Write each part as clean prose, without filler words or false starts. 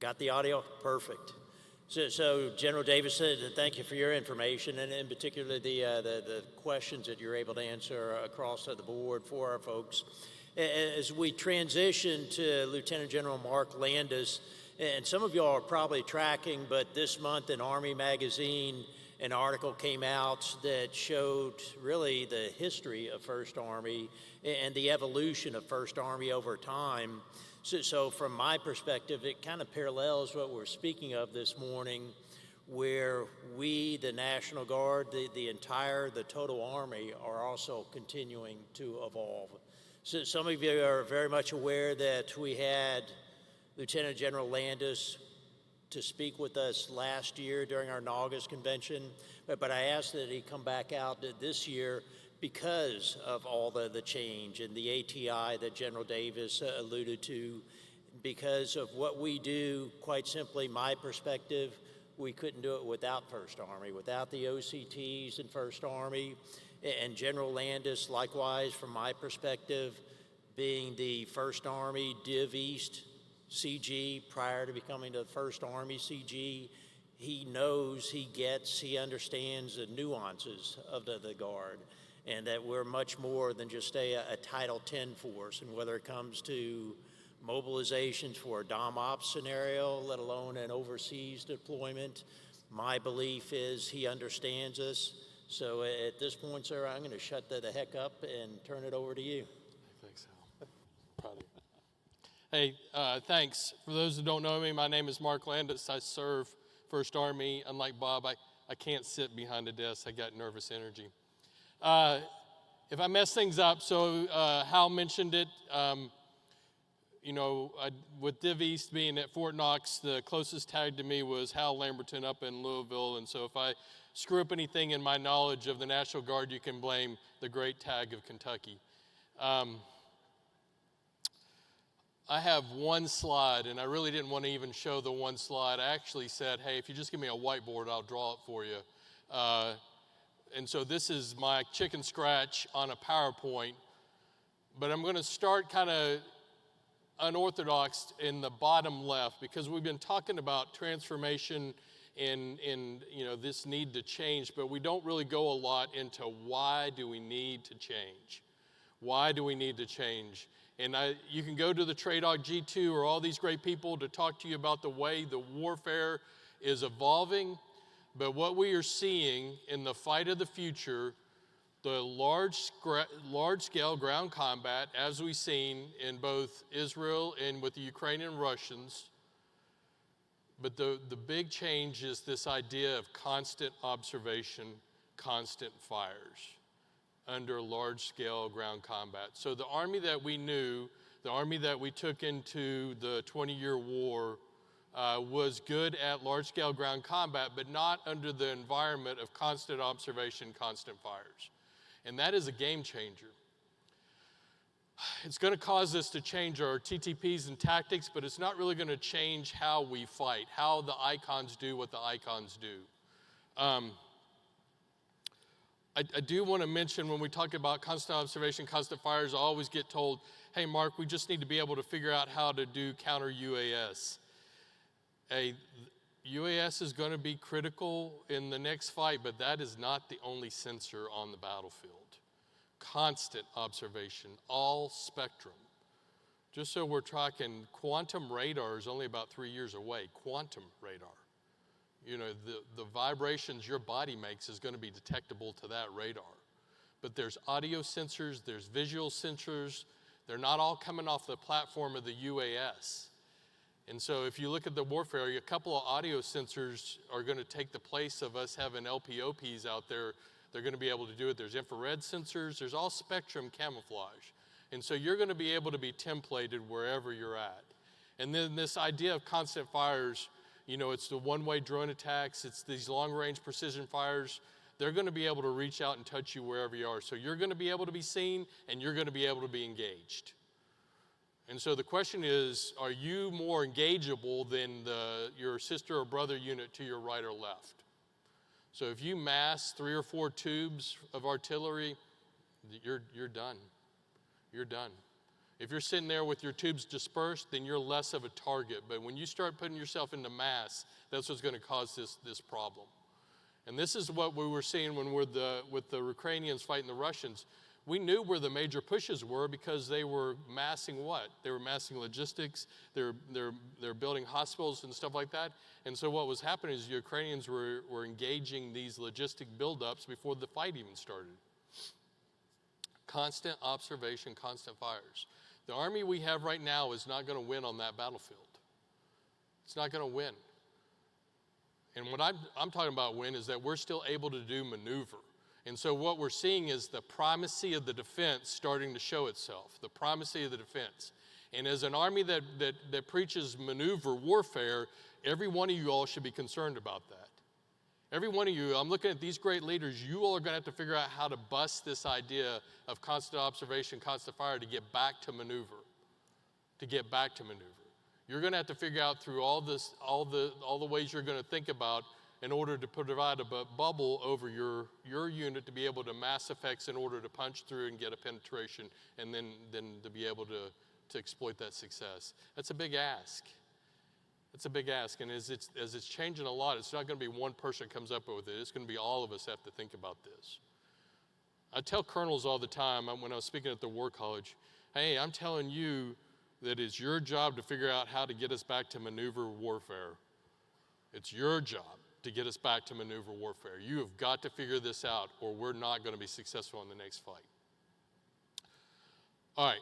Got the audio? Perfect. So General Davis, thank you for your information, and in particular the questions that you're able to answer across the board for our folks. As we transition to Lieutenant General Mark Landis, and some of y'all are probably tracking, but this month in Army Magazine, an article came out that showed really the history of First Army and the evolution of First Army over time. So from my perspective, it kind of parallels what we're speaking of this morning, where we, the National Guard, the total Army, are also continuing to evolve. So some of you are very much aware that we had Lieutenant General Landis to speak with us last year during our August convention, but I asked that he come back out this year because of all the change and the ATI that General Davis alluded to. Because of what we do, quite simply, my perspective, we couldn't do it without First Army, without the OCTs in First Army. And General Landis, likewise, from my perspective, being the First Army Div East CG prior to becoming the First Army CG, he knows, he gets, he understands the nuances of the Guard, and that we're much more than just a Title 10 force. And whether it comes to mobilizations for a Dom Ops scenario, let alone an overseas deployment, my belief is he understands us. So at this point, sir, I'm going to shut the heck up and turn it over to you. Thanks, Al. Proud of you. Hey, thanks. For those who don't know me, my name is Mark Landis. I serve First Army. Unlike Bob, I can't sit behind a desk. I got nervous energy. If I mess things up, so Hal mentioned it, with Div East being at Fort Knox, the closest tag to me was Hal Lamberton up in Louisville. And so if I screw up anything in my knowledge of the National Guard, you can blame the great tag of Kentucky. I have one slide, and I really didn't want to even show the one slide. I actually said, hey, if you just give me a whiteboard, I'll draw it for you. And so this is my chicken scratch on a PowerPoint. But I'm going to start kind of unorthodox in the bottom left, because we've been talking about transformation and this need to change, but we don't really go a lot into why do we need to change? Why do we need to change? And you can go to the TRADOC G2 or all these great people to talk to you about the way the warfare is evolving, but what we are seeing in the fight of the future, the large-scale ground combat, as we've seen in both Israel and with the Ukrainian Russians, but the big change is this idea of constant observation, constant fires under large-scale ground combat. So the Army that we knew, the Army that we took into the 20-year war, was good at large-scale ground combat, but not under the environment of constant observation, constant fires. And that is a game changer. It's going to cause us to change our TTPs and tactics, but it's not really going to change how we fight, how the icons do what the icons do. I do want to mention, when we talk about constant observation, constant fires, I always get told, hey, Mark, we just need to be able to figure out how to do counter UAS. UAS is going to be critical in the next fight, but that is not the only sensor on the battlefield. Constant observation, all spectrum. Just so we're talking, quantum radar is only about 3 years away, quantum radar. The vibrations your body makes is going to be detectable to that radar. But there's audio sensors, there's visual sensors. They're not all coming off the platform of the UAS. And so if you look at the warfare, a couple of audio sensors are going to take the place of us having LPOPs out there. They're going to be able to do it. There's infrared sensors. There's all spectrum camouflage. And so you're going to be able to be templated wherever you're at. And then this idea of constant fires, it's the one-way drone attacks. It's these long-range precision fires. They're going to be able to reach out and touch you wherever you are. So you're going to be able to be seen, and you're going to be able to be engaged. And so the question is, are you more engageable than your sister or brother unit to your right or left? So if you mass 3 or 4 tubes of artillery, you're done. You're done. If you're sitting there with your tubes dispersed, then you're less of a target. But when you start putting yourself into mass, that's what's going to cause this problem. And this is what we were seeing when with the Ukrainians fighting the Russians. We knew where the major pushes were because they were massing what? They were massing logistics, they're building hospitals and stuff like that. And so what was happening is the Ukrainians were engaging these logistic buildups before the fight even started. Constant observation, constant fires. The army we have right now is not going to win on that battlefield. It's not going to win. And what I'm talking about win is that we're still able to do maneuver. And so what we're seeing is the primacy of the defense starting to show itself, the primacy of the defense. And as an army that preaches maneuver warfare, every one of you all should be concerned about that. Every one of you, I'm looking at these great leaders, you all are going to have to figure out how to bust this idea of constant observation, constant fire to get back to maneuver, to get back to maneuver. You're going to have to figure out through all the ways you're going to think about in order to provide a bubble over your unit to be able to mass effects in order to punch through and get a penetration and then to be able to exploit that success. That's a big ask. It's a big ask, and as it's changing a lot, it's not going to be one person comes up with it. It's going to be all of us have to think about this. I tell colonels all the time when I was speaking at the War College, hey, I'm telling you that it's your job to figure out how to get us back to maneuver warfare. It's your job to get us back to maneuver warfare. You have got to figure this out, or we're not going to be successful in the next fight. All right.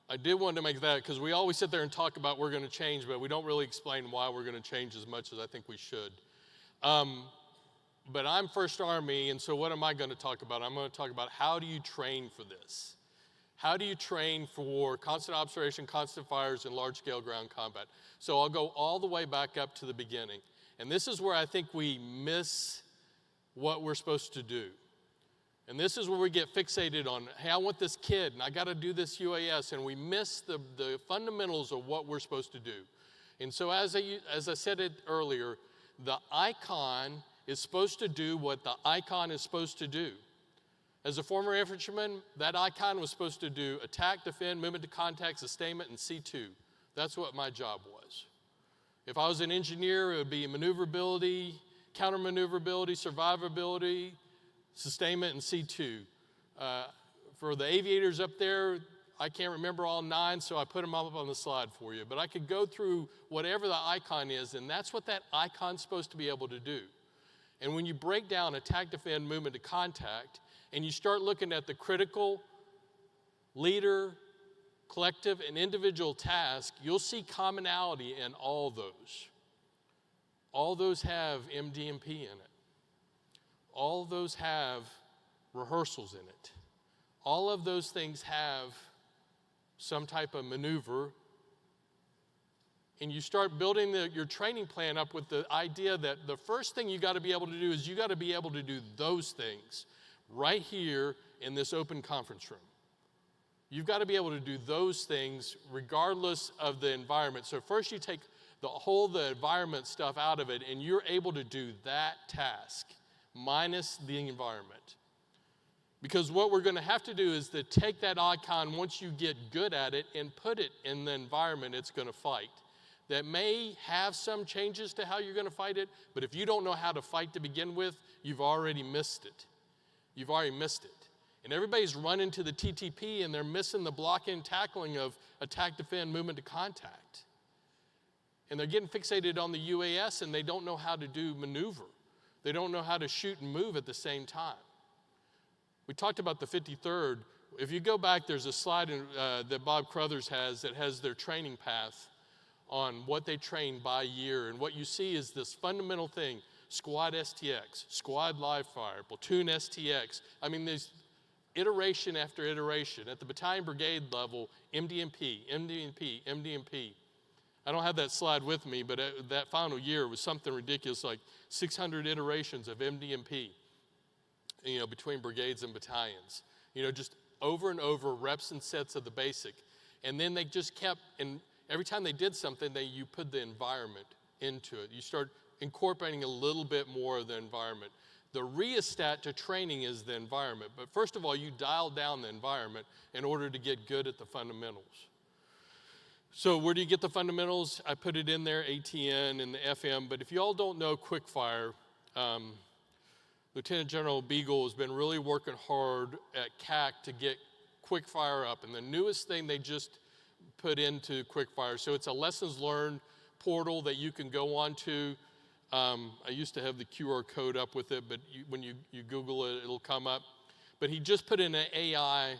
I did want to make that because we always sit there and talk about we're going to change, but we don't really explain why we're going to change as much as I think we should. But I'm First Army, and so what am I going to talk about? I'm going to talk about how do you train for this? How do you train for constant observation, constant fires, and large-scale ground combat? So I'll go all the way back up to the beginning. And this is where I think we miss what we're supposed to do. And this is where we get fixated on, hey, I want this kid, and I got to do this UAS, and we miss the fundamentals of what we're supposed to do. And so as I said it earlier, the icon is supposed to do what the icon is supposed to do. As a former infantryman, that icon was supposed to do attack, defend, movement to contact, sustainment, and C2. That's what my job was. If I was an engineer, it would be maneuverability, counter-maneuverability, survivability, sustainment, and C2. For the aviators up there, I can't remember all 9, so I put them up on the slide for you. But I could go through whatever the icon is, and that's what that icon's supposed to be able to do. And when you break down attack, defend, movement to contact, and you start looking at the critical, leader, collective, and individual task, you'll see commonality in all those. All those have MDMP in it. All of those have rehearsals in it. All of those things have some type of maneuver. And you start building your training plan up with the idea that the first thing you got to be able to do is you got to be able to do those things right here in this open conference room. You've got to be able to do those things regardless of the environment. So first you take the environment stuff out of it, and you're able to do that task minus the environment. Because what we're going to have to do is to take that icon once you get good at it and put it in the environment it's going to fight. That may have some changes to how you're going to fight it, but if you don't know how to fight to begin with, you've already missed it. You've already missed it. And everybody's running to the TTP and they're missing the blocking and tackling of attack, defend, movement to contact. And they're getting fixated on the UAS and they don't know how to do maneuver. They don't know how to shoot and move at the same time. We talked about the 53rd. If you go back, there's a slide that Bob Crothers has that has their training path on what they train by year. And what you see is this fundamental thing, squad STX, squad live fire, platoon STX. I mean, there's iteration after iteration. At the battalion brigade level, MDMP, MDMP, MDMP. I don't have that slide with me, but that final year was something ridiculous, like 600 iterations of MDMP, between brigades and battalions. Just over and over, reps and sets of the basic. And then they just kept, and every time they did something, you put the environment into it. You start incorporating a little bit more of the environment. The rheostat to training is the environment. But first of all, you dial down the environment in order to get good at the fundamentals. So where do you get the fundamentals? I put it in there, ATN and the FM. But if you all don't know Quickfire, Lieutenant General Beagle has been really working hard at CAC to get Quickfire up. And the newest thing they just put into Quickfire, so it's a lessons learned portal that you can go on to. I used to have the QR code up with it, but when you Google it, it'll come up. But he just put in an AI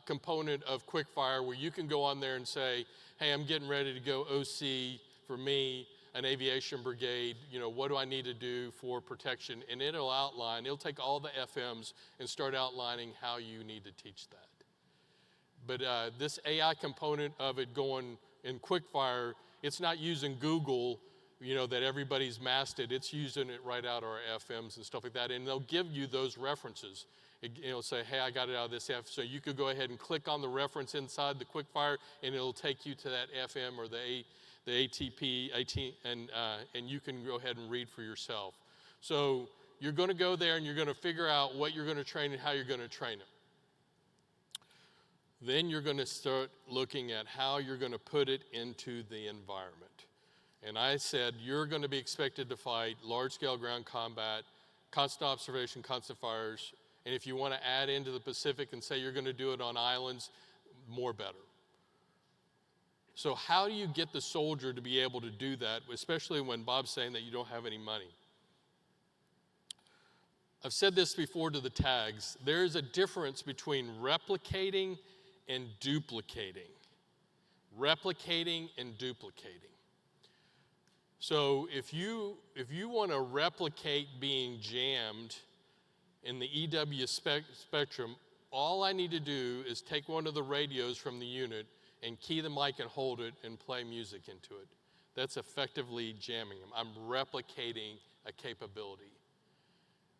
component of Quickfire where you can go on there and say, hey, I'm getting ready to go OC for me, an aviation brigade, what do I need to do for protection? And it'll take all the FMs and start outlining how you need to teach that. But this AI component of it going in Quickfire, it's not using Google, that everybody's mastered. It's using it right out of our FMs and stuff like that. And they'll give you those references. It'll say, hey, I got it out of this F. So you could go ahead and click on the reference inside the Quickfire, and it'll take you to that FM or the ATP, and you can go ahead and read for yourself. So you're going to go there, and you're going to figure out what you're going to train and how you're going to train them. Then you're going to start looking at how you're going to put it into the environment. And I said, you're going to be expected to fight large-scale ground combat, constant observation, constant fires, and if you want to add into the Pacific and say you're going to do it on islands, more better. So how do you get the soldier to be able to do that, especially when Bob's saying that you don't have any money? I've said this before to the tags. There's a difference between replicating and duplicating. Replicating and duplicating. So if you want to replicate being jammed in the EW spectrum, all I need to do is take one of the radios from the unit and key the mic and hold it and play music into it. That's effectively jamming them. I'm replicating a capability.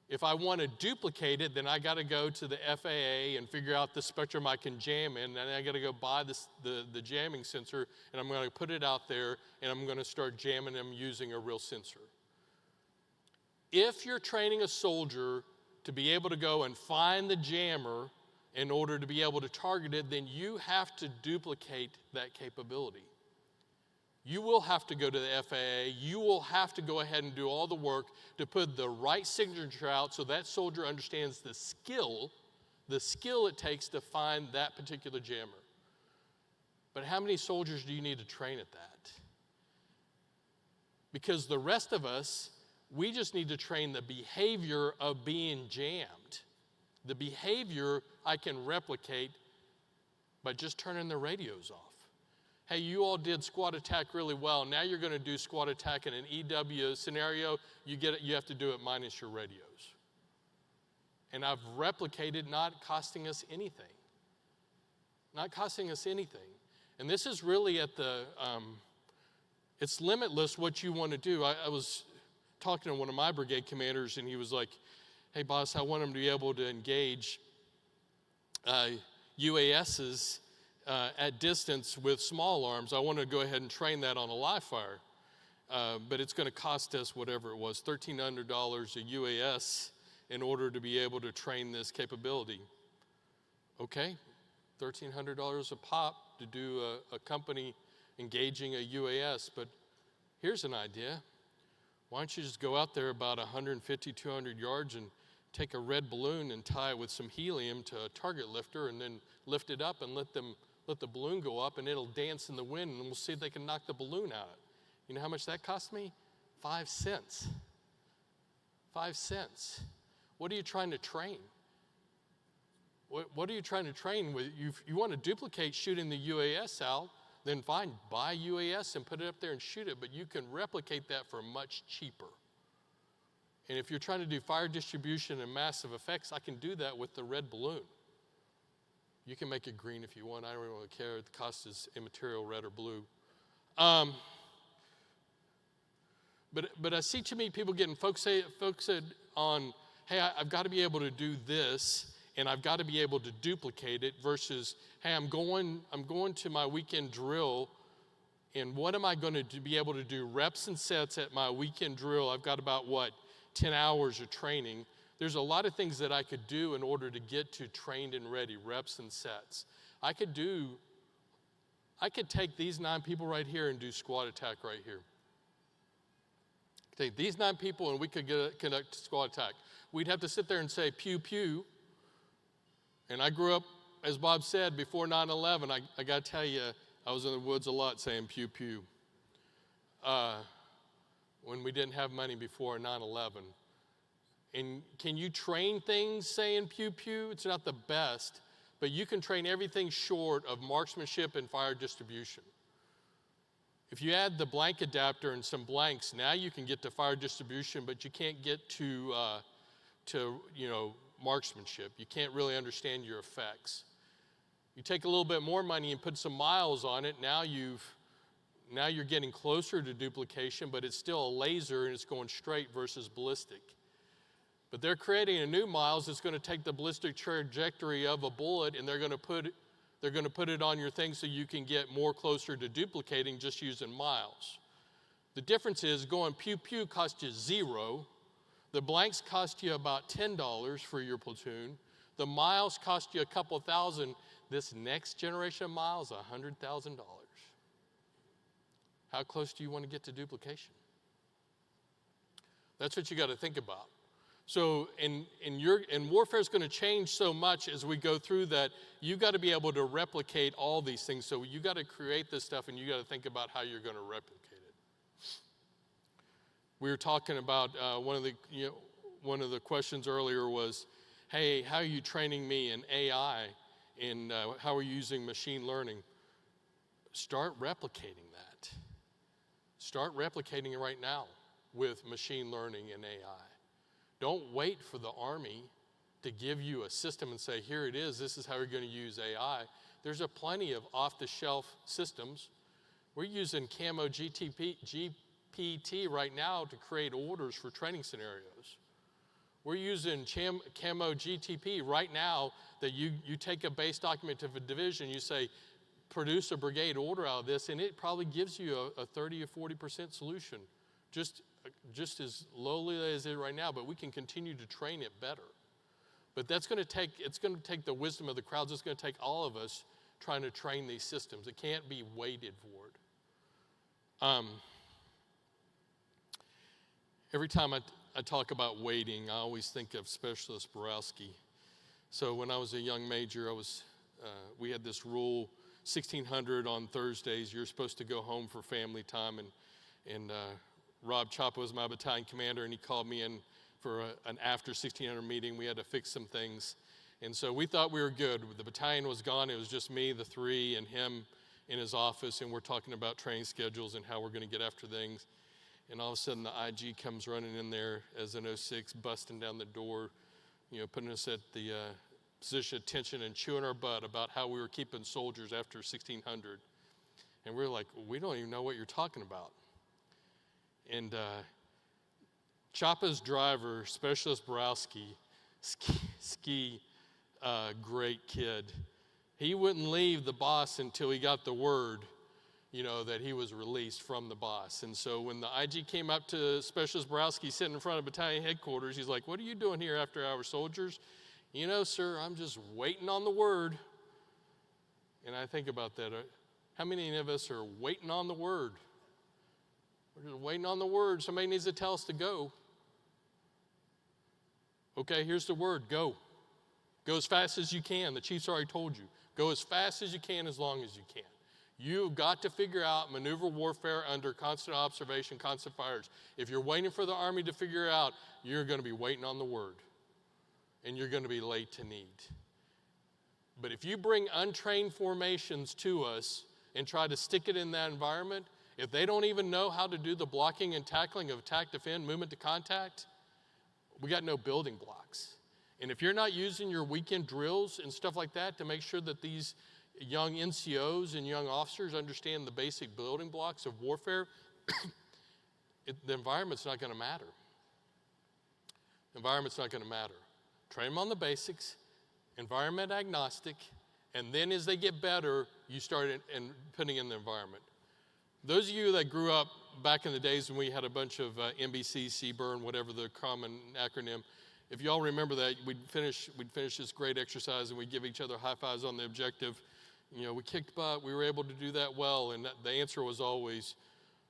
If I want to duplicate it, then I got to go to the FAA and figure out the spectrum I can jam in, and I got to go buy the jamming sensor, and I'm going to put it out there, and I'm going to start jamming them using a real sensor. If you're training a soldier to be able to go and find the jammer in order to be able to target it, then you have to duplicate that capability. You will have to go to the FAA. You will have to go ahead and do all the work to put the right signature out so that soldier understands the skill it takes to find that particular jammer. But how many soldiers do you need to train at that? Because the rest of us, we just need to train the behavior of being jammed. The behavior I can replicate by just turning the radios off. Hey, you all did squad attack really well. Now you're going to do squad attack in an EW scenario. You have to do it minus your radios. And I've replicated, not costing us anything. Not costing us anything. And this is really at the, it's limitless what you want to do. I was talking to one of my brigade commanders, and he was like, hey, boss, I want them to be able to engage UASs at distance with small arms. I want to go ahead and train that on a live fire. But it's going to cost us whatever it was, $1,300 a UAS in order to be able to train this capability. Okay, $1,300 a pop to do a company engaging a UAS. But here's an idea. Why don't you just go out there about 150, 200 yards and take a red balloon and tie it with some helium to a target lifter and then lift it up and let the balloon go up and it'll dance in the wind and we'll see if they can knock the balloon out. You know how much that cost me? 5 cents. 5 cents. What are you trying to train? What are you trying to train with? You want to duplicate shooting the UAS out, then fine, buy UAS and put it up there and shoot it, but you can replicate that for much cheaper. And if you're trying to do fire distribution and massive effects, I can do that with the red balloon. You can make it green if you want. I don't really care. The cost is immaterial, red or blue. But I see too many people getting focused on, hey, I've got to be able to do this, and I've got to be able to duplicate it, versus, hey, I'm going to my weekend drill, and what am I going to be able to do? Reps and sets at my weekend drill. I've got about, 10 hours of training. There's a lot of things that I could do in order to get to trained and ready, reps and sets. I could take these 9 people right here and do squat attack right here. Take these 9 people and we could conduct squat attack. We'd have to sit there and say pew pew. And I grew up, as Bob said, before 9/11. I got to tell you, I was in the woods a lot saying pew pew. When we didn't have money before 9/11. And can you train things saying pew pew? It's not the best, but you can train everything short of marksmanship and fire distribution. If you add the blank adapter and some blanks, now you can get to fire distribution, but you can't get to marksmanship. You can't really understand your effects. You take a little bit more money and put some miles on it, now you're getting closer to duplication, but it's still a laser and it's going straight versus ballistic. But they're creating a new miles that's going to take the ballistic trajectory of a bullet, and they're going to put it on your thing so you can get more closer to duplicating just using miles. The difference is going pew pew costs you $0. The blanks cost you about $10 for your platoon. The miles cost you a couple thousand. This next generation of miles, $100,000. How close do you want to get to duplication? That's what you got to think about. So in warfare is going to change so much as we go through that. You've got to be able to replicate all these things. So you got to create this stuff, and you got to think about how you're going to replicate it. We were talking about one of the questions earlier was, hey, how are you training me in AI, and how are you using machine learning? Start replicating that. Start replicating it right now with machine learning and AI. Don't wait for the Army to give you a system and say, here it is, this is how you're going to use AI. There's plenty of off-the-shelf systems. We're using Camo GPT right now to create orders for training scenarios. We're using Camo GTP right now that you take a base document of a division, you say, produce a brigade order out of this, and it probably gives you a 30 or 40% solution. Just as lowly as it is right now, but we can continue to train it better. But it's going to take the wisdom of the crowds. It's going to take all of us trying to train these systems. It can't be waited for. Every time I talk about waiting, I always think of Specialist Borowski. So when I was a young major, we had this rule, 1600 on Thursdays, you're supposed to go home for family time, and Rob Chapa was my battalion commander, and he called me in for an after 1600 meeting. We had to fix some things. And so we thought we were good. The battalion was gone. It was just me, the 3, and him in his office, and we're talking about training schedules and how we're going to get after things. And all of a sudden, the IG comes running in there as an 06, busting down the door, putting us at the position of tension and chewing our butt about how we were keeping soldiers after 1600. And we're like, we don't even know what you're talking about. And Chapa's driver, Specialist Borowski, great kid. He wouldn't leave the boss until he got the word, that he was released from the boss. And so when the IG came up to Specialist Borowski sitting in front of battalion headquarters, he's like, what are you doing here after our soldiers? Sir, I'm just waiting on the word. And I think about that. How many of us are waiting on the word? We're just waiting on the word. Somebody needs to tell us to go. Okay, here's the word, go. Go as fast as you can. The chief's already told you. Go as fast as you can, as long as you can. You've got to figure out maneuver warfare under constant observation, constant fires. If you're waiting for the Army to figure it out, you're going to be waiting on the word. And you're going to be late to need. But if you bring untrained formations to us and try to stick it in that environment, if they don't even know how to do the blocking and tackling of attack, defend, movement to contact, we got no building blocks. And if you're not using your weekend drills and stuff like that to make sure that these young NCOs and young officers understand the basic building blocks of warfare, the environment's not going to matter. The environment's not going to matter. Train them on the basics, environment agnostic, and then as they get better, you start putting in the environment. Those of you that grew up back in the days when we had a bunch of NBC, CBURN, whatever the common acronym, if y'all remember that, we'd finish this great exercise and we'd give each other high fives on the objective. You know, we kicked butt, we were able to do that well, and the answer was always,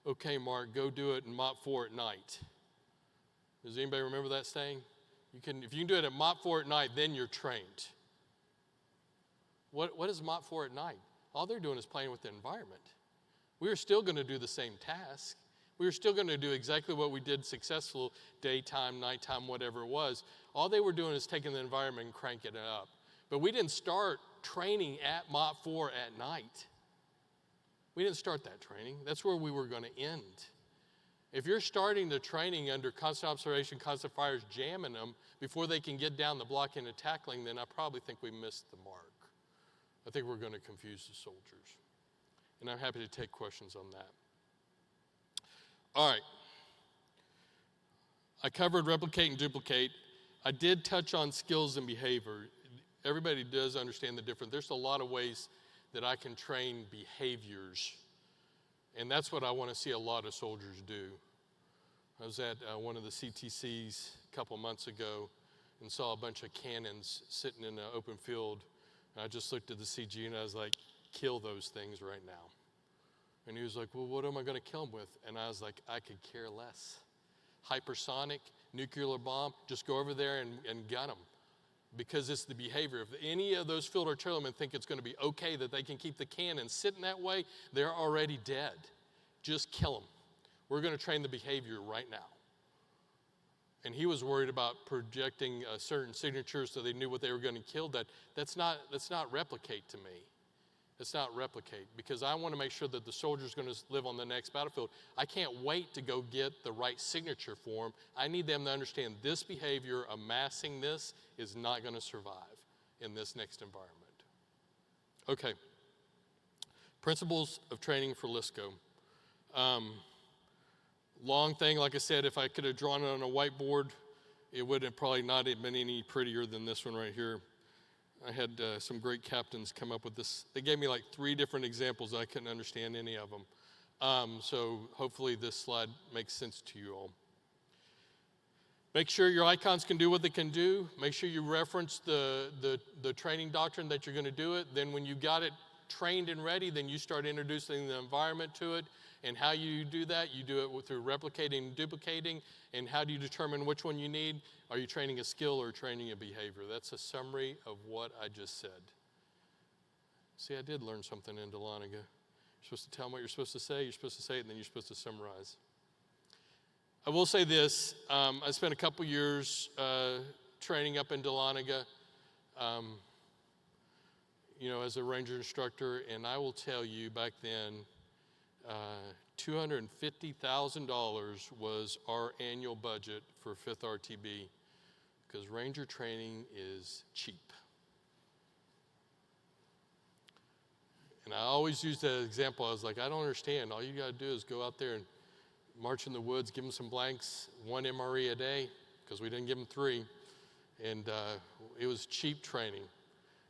okay, Mark, go do it in Mach 4 at night. Does anybody remember that saying? If you can do it at Mach 4 at night, then you're trained. What is Mach 4 at night? All they're doing is playing with the environment. We are still going to do the same task. We were still going to do exactly what we did successful, daytime, nighttime, whatever it was. All they were doing is taking the environment and cranking it up. But we didn't start training at Mach 4 at night. We didn't start that training. That's where we were going to end. If you're starting the training under constant observation, constant fires, jamming them before they can get down the block into tackling, then I probably think we missed the mark. I think we're going to confuse the soldiers. And I'm happy to take questions on that. All right. I covered replicate and duplicate. I did touch on skills and behavior. Everybody does understand the difference. There's a lot of ways that I can train behaviors. And that's what I want to see a lot of soldiers do. I was at one of the CTCs a couple months ago and saw a bunch of cannons sitting in an open field. And I just looked at the CG and I was like, kill those things right now. And he was like, well, what am I going to kill them with? And I was like, I could care less. Hypersonic, nuclear bomb, just go over there and gun them. Because it's the behavior. If any of those field artillerymen think it's going to be okay that they can keep the cannon sitting that way, they're already dead. Just kill them. We're going to train the behavior right now. And he was worried about projecting certain signatures so they knew what they were going to kill. That's not replicate to me. It's not replicate, because I want to make sure that the soldier's going to live on the next battlefield. I can't wait to go get the right signature for them. I need them to understand this behavior, amassing this, is not going to survive in this next environment. Okay. Principles of training for LSCO. Long thing, like I said, if I could have drawn it on a whiteboard, it would have probably not have been any prettier than this one right here. I had some great captains come up with this. They gave me like 3 different examples. I couldn't understand any of them. So hopefully this slide makes sense to you all. Make sure your icons can do what they can do. Make sure you reference the training doctrine that you're going to do it. Then when you got it trained and ready, then you start introducing the environment to it. And how you do that, you do it through replicating and duplicating. And how do you determine which one you need? Are you training a skill or training a behavior? That's a summary of what I just said. See, I did learn something in Dahlonega. You're supposed to tell them what you're supposed to say it, and then you're supposed to summarize. I will say this, I spent a couple years training up in Dahlonega, as a Ranger instructor, and I will tell you back then, $250,000 was our annual budget for 5th RTB, because Ranger training is cheap. And I always use that example. I was like, I don't understand. All you got to do is go out there and march in the woods, give them some blanks, 1 MRE a day, because we didn't give them 3. And it was cheap training.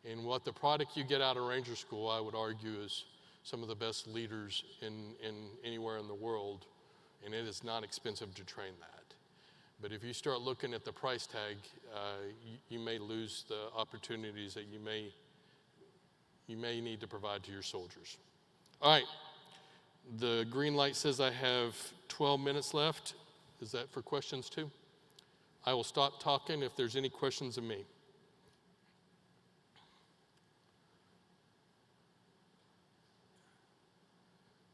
And what the product you get out of Ranger School, I would argue, is some of the best leaders in anywhere in the world, and it is not expensive to train that. But if you start looking at the price tag, you may lose the opportunities that you may need to provide to your soldiers. All right, the green light says I have 12 minutes left. Is that for questions too? I will stop talking if there's any questions of me.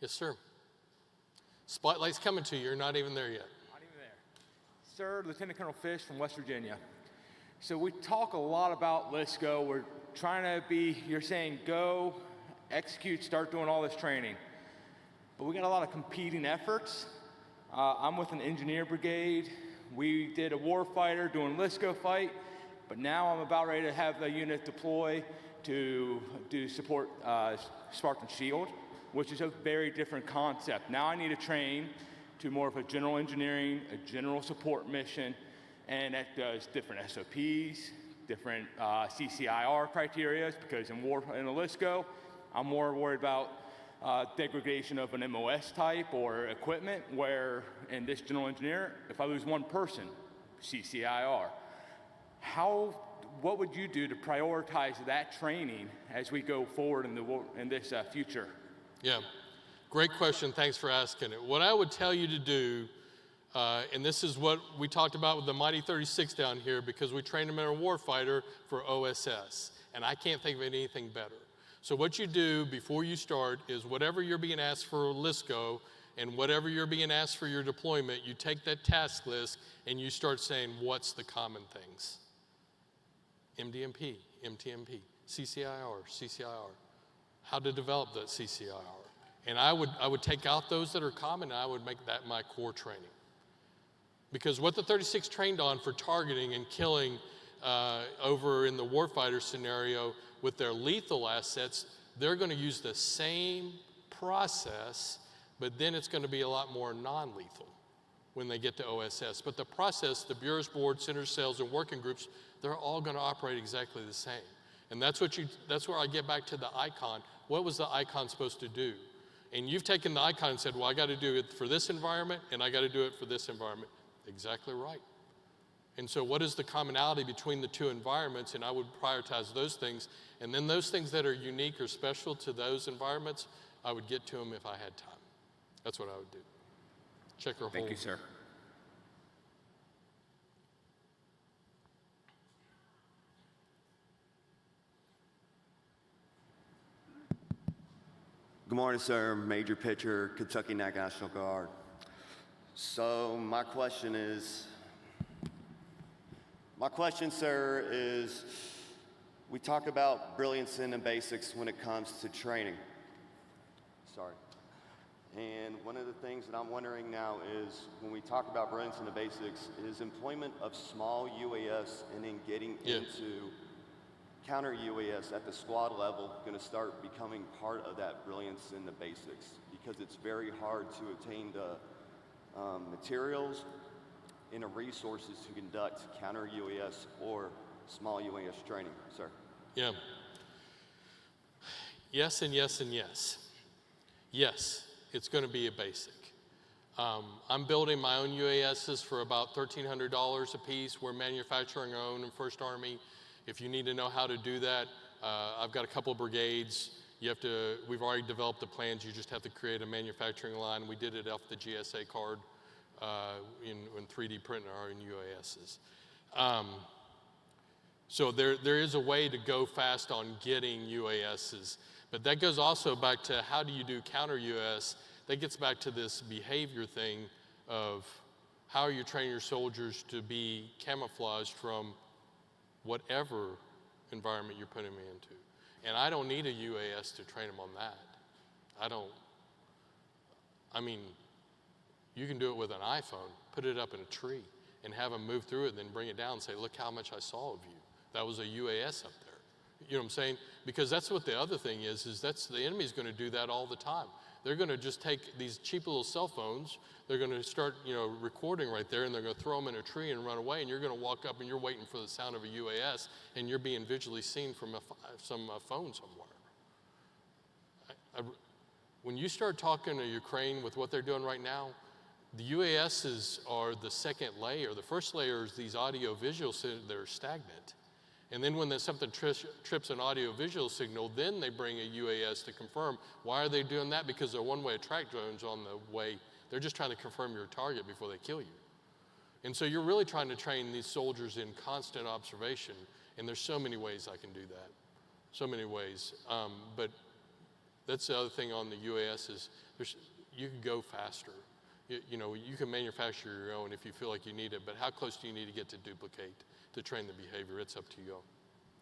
Yes, sir. Spotlight's coming to you. You're not even there yet. Not even there. Sir, Lieutenant Colonel Fish from West Virginia. So we talk a lot about let's go. We're trying to be, you're saying go, execute, start doing all this training. But we got a lot of competing efforts. I'm with an engineer brigade. We did a warfighter doing LSCO fight, but now I'm about ready to have a unit deploy to do support Spartan Shield, which is a very different concept. Now I need to train to more of a general engineering, a general support mission, and that does different SOPs, different CCIR criteria, because in the LSCO, I'm more worried about degradation of an MOS type or equipment, where in this general engineer, if I lose one person, CCIR. What would you do to prioritize that training as we go forward in this future? Yeah, great question. Thanks for asking it. What I would tell you to do, and this is what we talked about with the Mighty 36 down here, because we trained them in a warfighter for OSS, and I can't think of anything better. So what you do before you start is whatever you're being asked for LSCO and whatever you're being asked for your deployment, you take that task list and you start saying, what's the common things? MDMP, MTMP, CCIR, CCIR. How to develop that CCIR. And I would take out those that are common, and I would make that my core training. Because what the 36 trained on for targeting and killing over in the warfighter scenario with their lethal assets, they're going to use the same process, but then it's going to be a lot more non-lethal when they get to OSS. But the process, the bureaus, boards, centers, cells, and working groups, they're all going to operate exactly the same. And that's where I get back to the icon. What was the icon supposed to do? And you've taken the icon and said, well, I got to do it for this environment, and I got to do it for this environment. Exactly right. And so what is the commonality between the two environments? And I would prioritize those things. And then those things that are unique or special to those environments, I would get to them if I had time. That's what I would do. Check or hold. Thank you, sir. Good morning, sir. Major Pitcher, Kentucky National Guard. So my question, sir, is we talk about brilliance in the basics when it comes to training. Sorry. And one of the things that I'm wondering now is when we talk about brilliance in the basics, is employment of small UAS and then getting into counter UAS at the squad level going to start becoming part of that brilliance in the basics, because it's very hard to obtain the materials and the resources to conduct counter UAS or small UAS training, sir. Yeah. Yes and yes and yes. Yes, it's going to be a basic. I'm building my own UASs for about $1,300 a piece. We're manufacturing our own in First Army. If you need to know how to do that, I've got a couple of brigades. We've already developed the plans. You just have to create a manufacturing line. We did it off the GSA card in 3D printing our own UASs. So there is a way to go fast on getting UASs, but that goes also back to how do you do counter UAS? That gets back to this behavior thing of how are you training your soldiers to be camouflaged from whatever environment you're putting them into. And I don't need a UAS to train them on that. You can do it with an iPhone, put it up in a tree, and have them move through it, and then bring it down and say, look how much I saw of you. That was a UAS up there. You know what I'm saying? Because that's what the other thing is that's the enemy's going to do that all the time. They're going to just take these cheap little cell phones, they're going to start, recording right there, and they're going to throw them in a tree and run away, and you're going to walk up and you're waiting for the sound of a UAS, and you're being visually seen from some phone somewhere. When you start talking to Ukraine with what they're doing right now, the UASs are the second layer. The first layer is these audio-visual signals that are stagnant. And then when something trips an audio-visual signal, then they bring a UAS to confirm. Why are they doing that? Because they're one-way track drones on the way. They're just trying to confirm your target before they kill you. And so you're really trying to train these soldiers in constant observation, and there's so many ways I can do that. So many ways. But that's the other thing on the UAS is you can go faster. You can manufacture your own if you feel like you need it, but how close do you need to get to duplicate to train the behavior? It's up to you.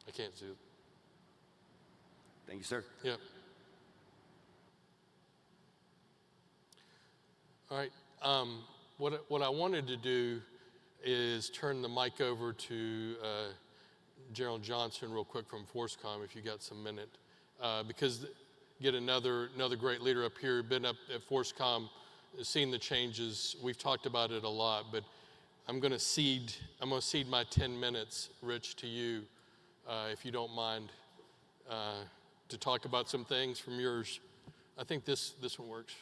I can't do it. Thank you, sir. Yeah. All right. What I wanted to do is turn the mic over to General Johnson real quick from FORSCOM, if you got some minute, because get another great leader up here, been up at FORSCOM, seen the changes. We've talked about it a lot, but I'm going to cede my 10 minutes, Rich, to you, if you don't mind, to talk about some things from yours I think this one works.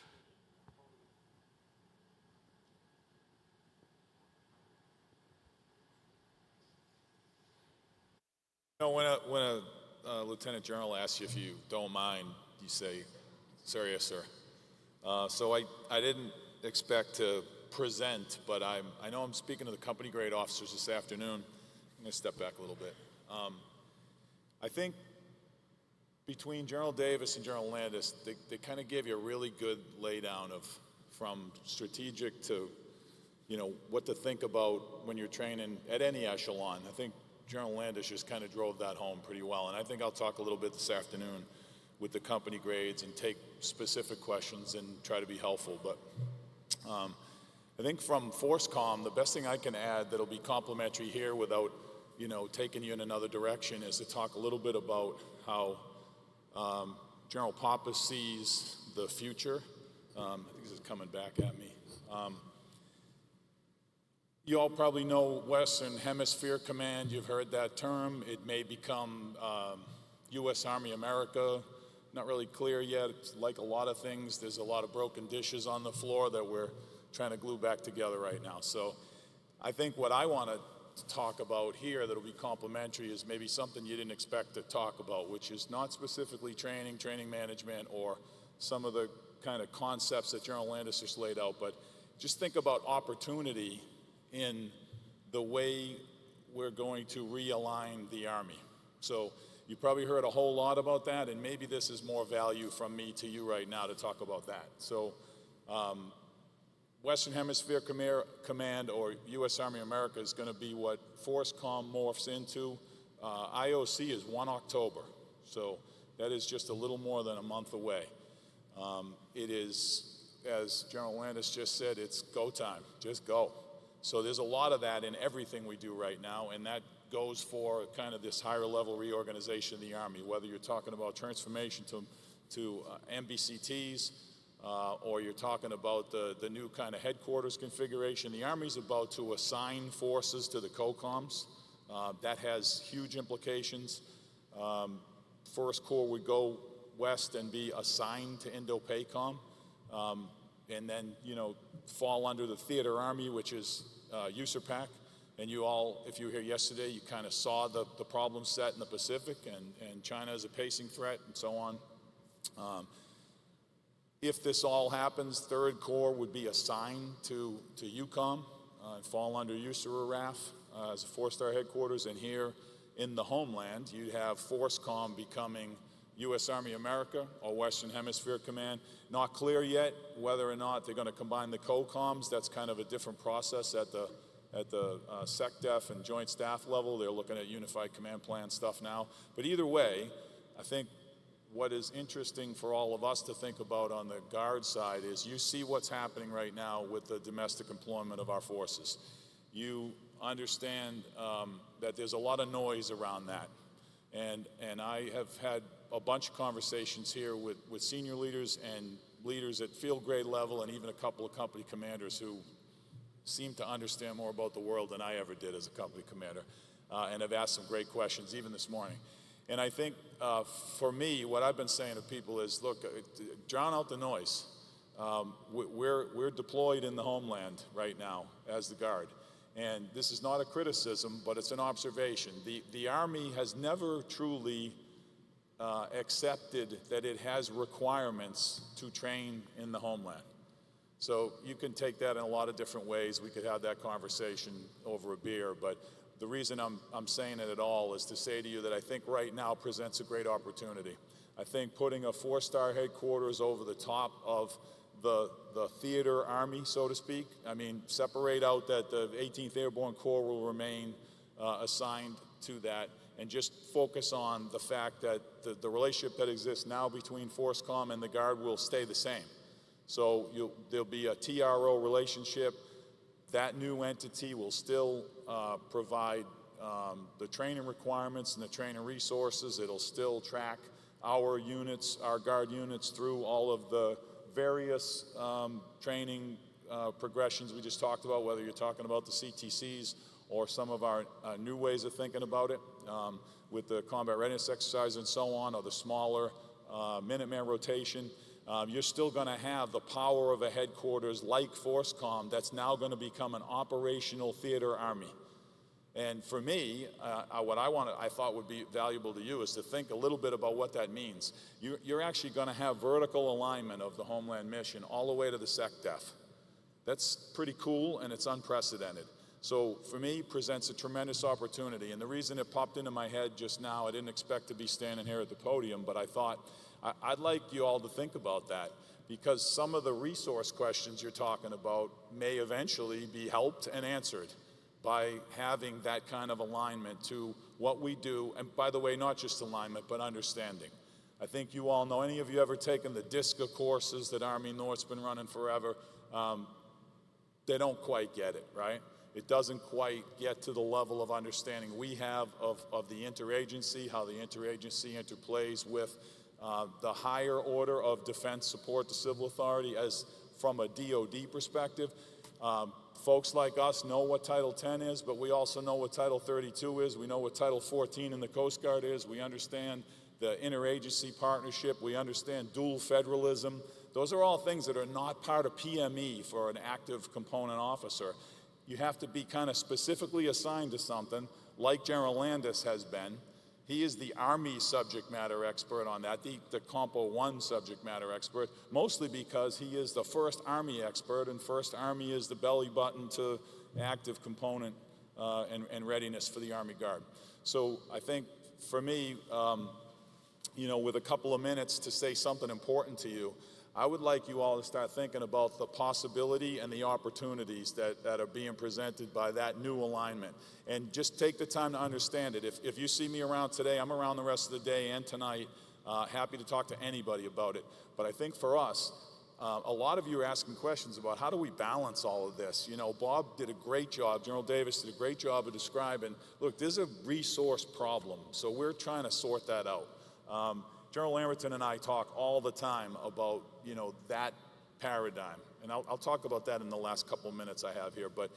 You know, when a lieutenant general asks you if you don't mind, you say, "Sir, yes, sir." So I didn't expect to present, but I know I'm speaking to the company grade officers this afternoon. I'm going to step back a little bit. I think between General Davis and General Landis, they kind of gave you a really good laydown of from strategic to, you know, what to think about when you're training at any echelon. I think General Landis just kind of drove that home pretty well, and I think I'll talk a little bit this afternoon with the company grades and take specific questions and try to be helpful. But I think from FORSCOM, the best thing I can add that'll be complimentary here without, you know, taking you in another direction is to talk a little bit about how General Pappas sees the future. I think this is coming back at me. You all probably know Western Hemisphere Command. You've heard that term. It may become U.S. Army America. Not really clear yet. It's like a lot of things. There's a lot of broken dishes on the floor that we're trying to glue back together right now. So I think what I want to talk about here that'll be complimentary is maybe something you didn't expect to talk about, which is not specifically training management, or some of the kind of concepts that General Landis just laid out, but just think about opportunity in the way we're going to realign the Army. So you probably heard a whole lot about that, and maybe this is more value from me to you right now to talk about that. So Western Hemisphere Command, or U.S. Army America, is going to be what FORSCOM morphs into. IOC is 1 October, so that is just a little more than a month away. It is, as General Landis just said, it's go time, just go. So there's a lot of that in everything we do right now, and that goes for kind of this higher level reorganization of the Army, whether you're talking about transformation to MBCTs, or you're talking about the new kind of headquarters configuration. The Army's about to assign forces to the COCOMs. That has huge implications. First Corps would go west and be assigned to Indo-PACOM, and then, you know, fall under the Theater Army, which is USAPAC. And you all, if you were here yesterday, you kind of saw the problem set in the Pacific, and China is a pacing threat and so on. If this all happens, 3rd Corps would be assigned to EUCOM and fall under USARAF as a 4-star headquarters. And here in the homeland, you'd have FORSCOM becoming U.S. Army America or Western Hemisphere Command. Not clear yet whether or not they're going to combine the COCOMs. That's kind of a different process at the SecDef and Joint Staff level. They're looking at Unified Command Plan stuff now. But either way, I think what is interesting for all of us to think about on the Guard side is you see what's happening right now with the domestic employment of our forces. You understand that there's a lot of noise around that. And I have had a bunch of conversations here with senior leaders and leaders at field grade level, and even a couple of company commanders who seem to understand more about the world than I ever did as a company commander, and have asked some great questions even this morning. And I think for me, what I've been saying to people is, look, drown out the noise. We're deployed in the homeland right now as the Guard. And this is not a criticism, but it's an observation. The Army has never truly accepted that it has requirements to train in the homeland. So you can take that in a lot of different ways. We could have that conversation over a beer, but the reason I'm saying it at all is to say to you that I think right now presents a great opportunity. I think putting a 4-star headquarters over the top of the theater army, so to speak. I mean, separate out that the 18th Airborne Corps will remain assigned to that, and just focus on the fact that the relationship that exists now between FORSCOM and the Guard will stay the same. So there'll be a TRO relationship. That new entity will still provide the training requirements and the training resources. It'll still track our units, our Guard units, through all of the various training progressions we just talked about, whether you're talking about the CTCs or some of our new ways of thinking about it with the combat readiness exercise and so on, or the smaller Minuteman rotation. You're still going to have the power of a headquarters like FORSCOM that's now going to become an operational theater army. And for me, what I thought would be valuable to you is to think a little bit about what that means. You're actually going to have vertical alignment of the Homeland Mission all the way to the SecDef. That's pretty cool, and it's unprecedented. So for me, presents a tremendous opportunity. And the reason it popped into my head just now, I didn't expect to be standing here at the podium, but I thought I'd like you all to think about that, because some of the resource questions you're talking about may eventually be helped and answered by having that kind of alignment to what we do. And by the way, not just alignment, but understanding. I think you all know, any of you ever taken the DISCA courses that Army North's been running forever? They don't quite get it, right? It doesn't quite get to the level of understanding we have of the interagency, how the interagency interplays with the higher order of defense support to civil authority as from a DOD perspective. Folks like us know what Title 10 is, but we also know what Title 32 is. We know what Title 14 in the Coast Guard is. We understand the interagency partnership. We understand dual federalism. Those are all things that are not part of PME for an active component officer. You have to be kind of specifically assigned to something, like General Landis has been. He is the Army subject matter expert on that, the Compo 1 subject matter expert, mostly because he is the first Army expert, and first Army is the belly button to active component and readiness for the Army Guard. So I think for me, you know, with a couple of minutes to say something important to you, I would like you all to start thinking about the possibility and the opportunities that are being presented by that new alignment. And just take the time to understand it. If you see me around today, I'm around the rest of the day and tonight, happy to talk to anybody about it. But I think for us, a lot of you are asking questions about how do we balance all of this. You know, Bob did a great job, General Davis did a great job of describing, look, there's a resource problem, so we're trying to sort that out. General Lamberton and I talk all the time about, you know, that paradigm. And I'll talk about that in the last couple of minutes I have here. But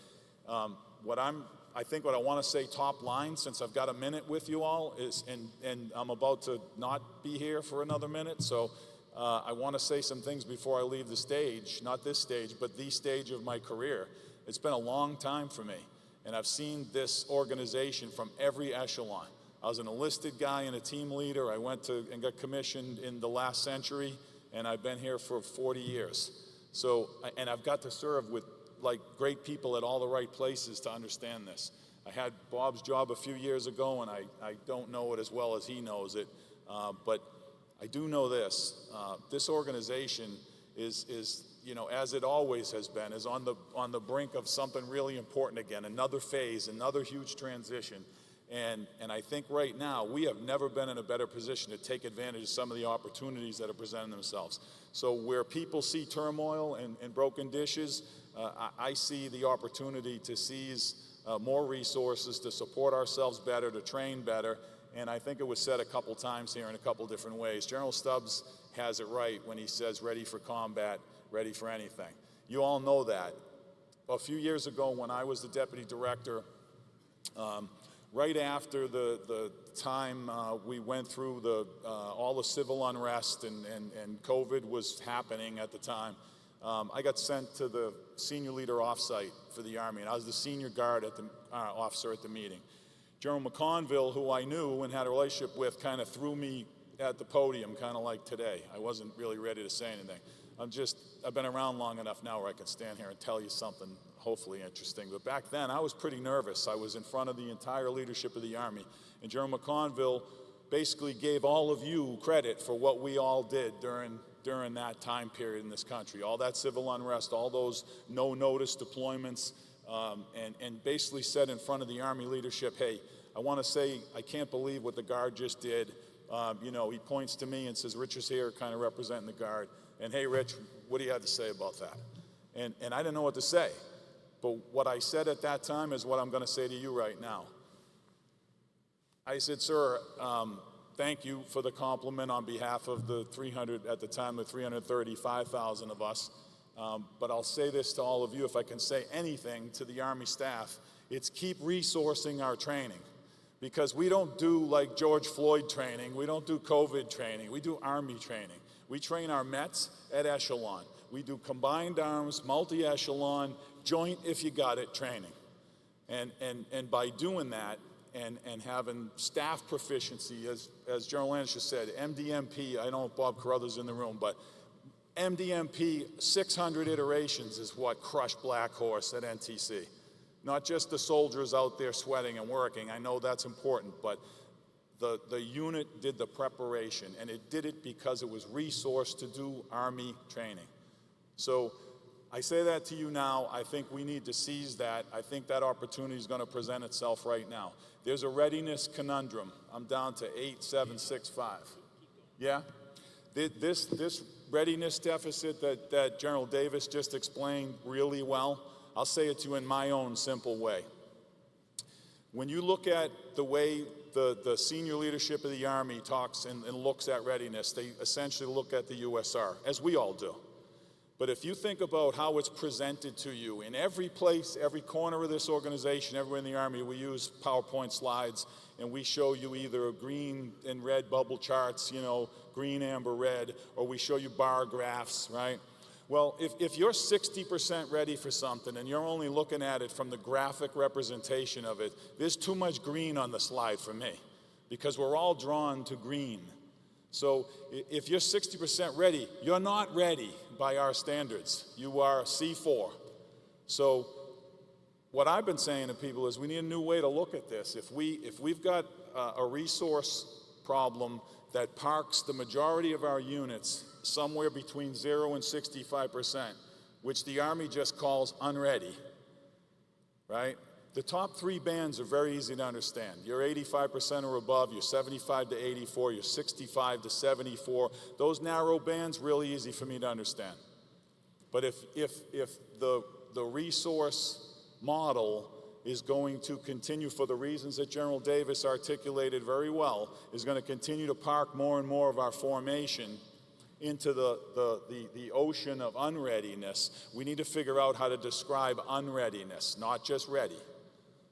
I think what I want to say top line, since I've got a minute with you all, is, and I'm about to not be here for another minute, so I want to say some things before I leave the stage, not this stage, but the stage of my career. It's been a long time for me, and I've seen this organization from every echelon. I was an enlisted guy and a team leader. I went to and got commissioned in the last century, and I've been here for 40 years. So, and I've got to serve with like great people at all the right places to understand this. I had Bob's job a few years ago, and I don't know it as well as he knows it, but I do know this. This organization is, you know, as it always has been, is on the brink of something really important again, another phase, another huge transition. And I think right now, we have never been in a better position to take advantage of some of the opportunities that are presenting themselves. So where people see turmoil and broken dishes, I see the opportunity to seize more resources, to support ourselves better, to train better. And I think it was said a couple times here in a couple different ways. General Stubbs has it right when he says ready for combat, ready for anything. You all know that. A few years ago when I was the deputy director, right after the time we went through all the civil unrest and COVID was happening at the time, I got sent to the senior leader offsite for the Army, and I was the senior guard officer at the meeting. General McConville, who I knew and had a relationship with, kind of threw me at the podium, kind of like today. I wasn't really ready to say anything. I've been around long enough now where I can stand here and tell you something hopefully interesting. But back then, I was pretty nervous. I was in front of the entire leadership of the Army. And General McConville basically gave all of you credit for what we all did during that time period in this country. All that civil unrest, all those no-notice deployments, and basically said in front of the Army leadership, hey, I want to say I can't believe what the Guard just did. You know, he points to me and says, Rich is here, kind of representing the Guard. And hey, Rich, what do you have to say about that? And I didn't know what to say. But what I said at that time is what I'm going to say to you right now. I said, sir, thank you for the compliment on behalf of the 300, at the time, the 335,000 of us. But I'll say this to all of you, if I can say anything to the Army staff, it's keep resourcing our training. Because we don't do like George Floyd training, we don't do COVID training, we do Army training. We train our METs at echelon. We do combined arms, multi-echelon, joint if you got it training. And by doing that and having staff proficiency, as General Landis just said, MDMP, I don't know if Bob Carruthers in the room, but MDMP 600 iterations is what crushed Black Horse at NTC. Not just the soldiers out there sweating and working, I know that's important, but the unit did the preparation, and it did it because it was resourced to do Army training. So I say that to you now. I think we need to seize that. I think that opportunity is going to present itself right now. There's a readiness conundrum. I'm down to 8765. Yeah? This readiness deficit that General Davis just explained really well, I'll say it to you in my own simple way. When you look at the way the senior leadership of the Army talks and looks at readiness, they essentially look at the USR, as we all do. But if you think about how it's presented to you, in every place, every corner of this organization, everywhere in the Army, we use PowerPoint slides, and we show you either green and red bubble charts, you know, green, amber, red, or we show you bar graphs, right? Well, if you're 60% ready for something and you're only looking at it from the graphic representation of it, there's too much green on the slide for me, because we're all drawn to green. So if you're 60% ready, you're not ready by our standards. You are C4. So what I've been saying to people is we need a new way to look at this. If we've got a resource problem that parks the majority of our units somewhere between 0 and 65%, which the Army just calls unready, right? The top three bands are very easy to understand. You're 85% or above, you're 75 to 84, you're 65 to 74. Those narrow bands, really easy for me to understand. But if the resource model is going to continue, for the reasons that General Davis articulated very well, is going to continue to park more and more of our formation into the ocean of unreadiness, we need to figure out how to describe unreadiness, not just ready.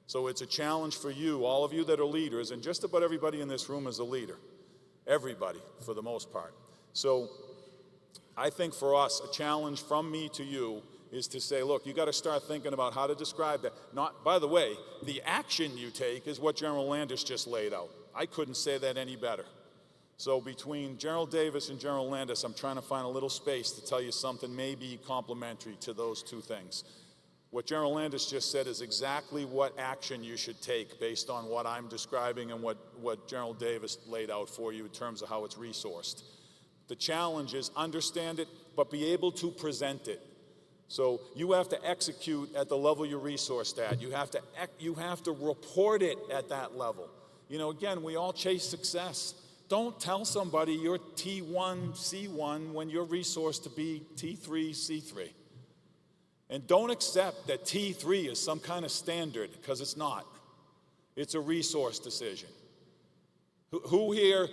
So it's a challenge for you, all of you that are leaders, and just about everybody in this room is a leader. Everybody, for the most part. So I think for us, a challenge from me to you is to say, look, you got to start thinking about how to describe that. Not, by the way, the action you take is what General Landis just laid out. I couldn't say that any better. So between General Davis and General Landis, I'm trying to find a little space to tell you something maybe complementary to those two things. What General Landis just said is exactly what action you should take based on what I'm describing and what General Davis laid out for you in terms of how it's resourced. The challenge is understand it, but be able to present it. So you have to execute at the level you're resourced at. You have to report it at that level. You know, again, we all chase success. Don't tell somebody you're T1, C1 when you're resourced to be T3, C3. And don't accept that T3 is some kind of standard, because it's not. It's a resource decision. Who here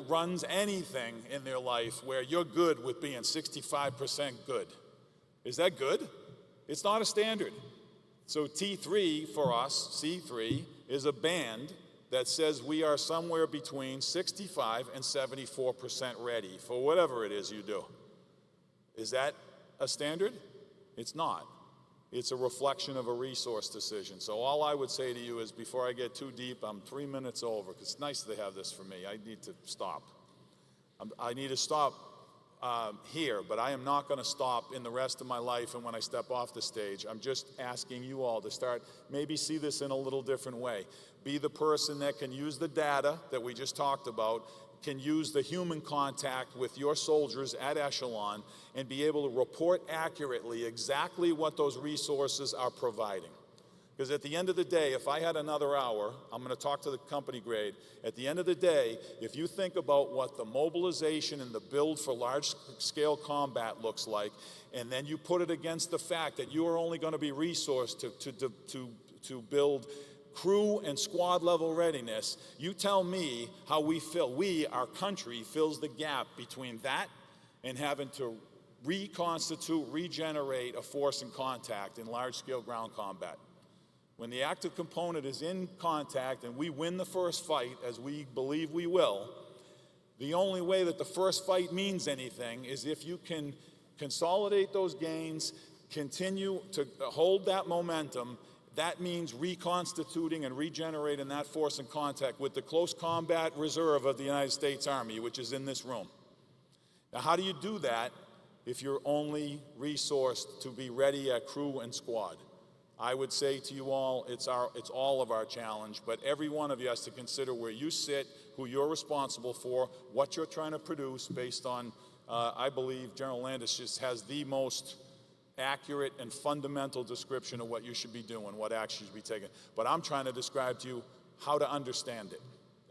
runs anything in their life where you're good with being 65% good? Is that good? It's not a standard. So T3 for us, C3, is a band that says we are somewhere between 65 and 74% ready for whatever it is you do. Is that a standard? It's not. It's a reflection of a resource decision. So all I would say to you is, before I get too deep, I'm 3 minutes over, because it's nice they have this for me. I need to stop. I need to stop here, but I am not going to stop in the rest of my life and when I step off the stage. I'm just asking you all to start, maybe see this in a little different way. Be the person that can use the data that we just talked about, can use the human contact with your soldiers at echelon, and be able to report accurately exactly what those resources are providing. Because at the end of the day, if I had another hour, I'm going to talk to the company grade. At the end of the day, if you think about what the mobilization and the build for large-scale combat looks like, and then you put it against the fact that you are only going to be resourced to build crew and squad level readiness, you tell me how our country fills the gap between that and having to reconstitute, regenerate a force in contact in large-scale ground combat. When the active component is in contact and we win the first fight, as we believe we will, The only way that the first fight means anything is if you can consolidate those gains, continue to hold that momentum. That means reconstituting and regenerating that force and contact with the close combat reserve of the United States Army, which is in this room. Now, how do you do that if you're only resourced to be ready at crew and squad? I would say to you all, it's all of our challenge, but every one of you has to consider where you sit, who you're responsible for, what you're trying to produce based on, I believe General Landis just has the most accurate and fundamental description of what you should be doing, what actions should be taken. But I'm trying to describe to you how to understand it.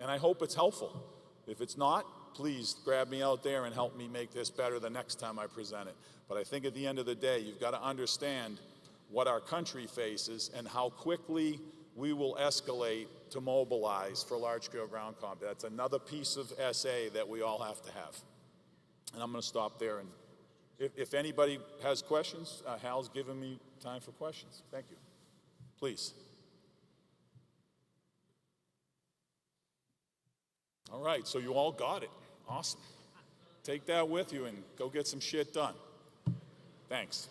And I hope it's helpful. If it's not, please grab me out there and help me make this better the next time I present it. But I think at the end of the day, you've got to understand what our country faces and how quickly we will escalate to mobilize for large-scale ground combat. That's another piece of SA that we all have to have. And I'm going to stop there. And if anybody has questions, Hal's given me time for questions. Thank you. Please. All right, so you all got it. Awesome. Take that with you and go get some shit done. Thanks.